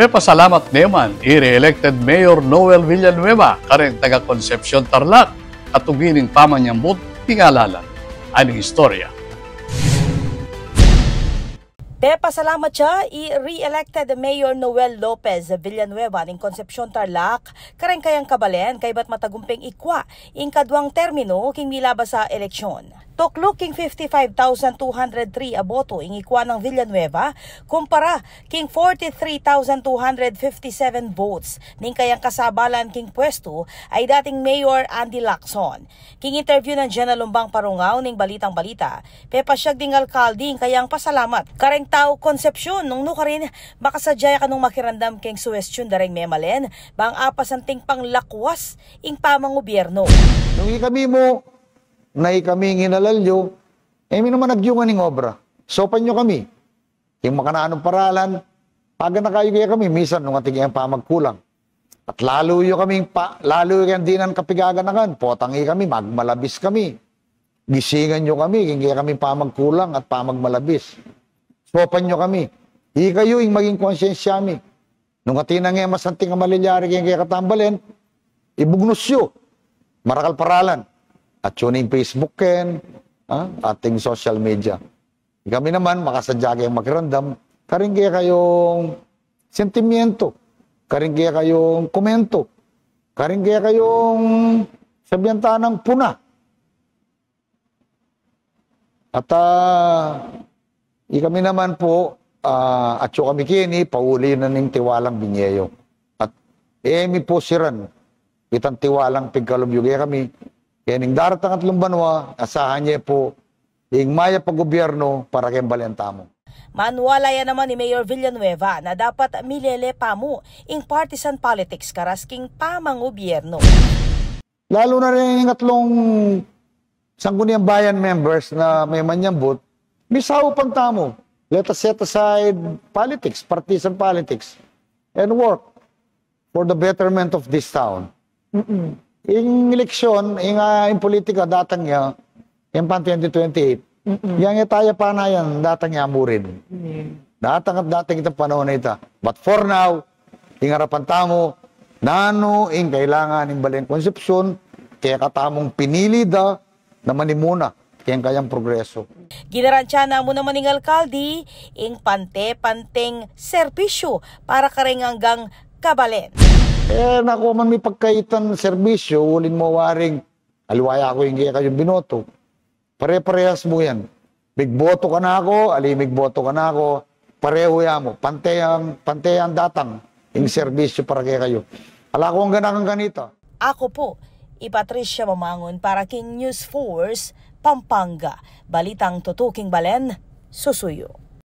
Pasalamat naman, i-re-elected Mayor Noel Villanueva, kareng taga Concepcion Tarlac, at ugining pamanyambot, tingalalan. Aning istorya. Pasalamat siya, i-re-elected Mayor Noel Lopez Villanueva ng Concepcion Tarlac, kareng kayang kabalen, kay bat matagumpeng ikwa, ing kadwang termino, king milaba sa eleksyon. Tuklok king 55,203 aboto ing ikwa ng Villanueva kumpara king 43,257 votes ning kayang kasabalan king pwesto ay dating Mayor Andy Lacson. King interview ng Jenna Lumbang Parungaw ning Balitang Balita, pasyag ding alkalde ing kayang pasalamat. Kareng tao Concepcion nung nukarin makasadyaya kanong makirandam king suwestyon dareng memalen bang apasanting panglakwas ing pamang gobyerno. Nung kami mo na kami nginalalyo, may naman nagyungan ng obra. Sopan nyo kami. Yung makanaanong paralan, paga na kayo kaya kami, minsan nung ating yung pamagkulang. At lalo yung di ng kapigaganakan, potangi kami, magmalabis kami. Gisingan nyo kami, kaya kami pamagkulang at pamagmalabis. Sopan nyo kami. Kayo yung maging konsyensya kami. Nung ating nga masanting ang malilyari kaya katambalen, ibugnos yun. Marakal paralan. At yun yung Facebook ken, ating social media. Kami naman, makasadya kayong makirandam, karing kaya kayong sentimiento, karing kaya kayong komento, karing kaya kayong sabianta ng puna. At kami naman po, at yun kami kini, pauli na ng tiwalang binyeyo. At mi po siran, itang tiwalang pigkalubyog kami, kaya ning daratang at lumbanwa, asahan niya po, yung maya pag-gobyerno para kayong balentamo. Manuwalaya naman ni Mayor Villanueva na dapat milele pa mo ing partisan politics karasking pamang gobyerno. Lalo na rin yung atlong sangguniang bayan members na may manyambot, misaw pang tamo. Let us set aside politics, partisan politics, and work for the betterment of this town. Yung eleksyon, yung politika, datang niya, yung pan 2028, yung tayo pa na yan, datang niya murin. Datang at dating itong panahon na ito. But for now, yung harapan tamo, nano yung kailangan ng Baleng Concepcion, kaya katamong pinili na manimuna, kaya kayang progreso. Ginaransya na mo naman ng alkalde, yung pante-panteng serbisyo para kareng hanggang kabalen. Naku man may pagkaitan serbisyo, ulin mo waring, aliwaya ako yung kayong binoto. Pare-parehas mo yan. Bigboto ka na ako, alimigboto ka na ako, pareho ya mo. Pantay ang datang, yung serbisyo para kayo. Ala ko ang ganang ganito. Ako po, Patricia Mamangon para King News Force, Pampanga. Balitang tutuking balen, susuyo.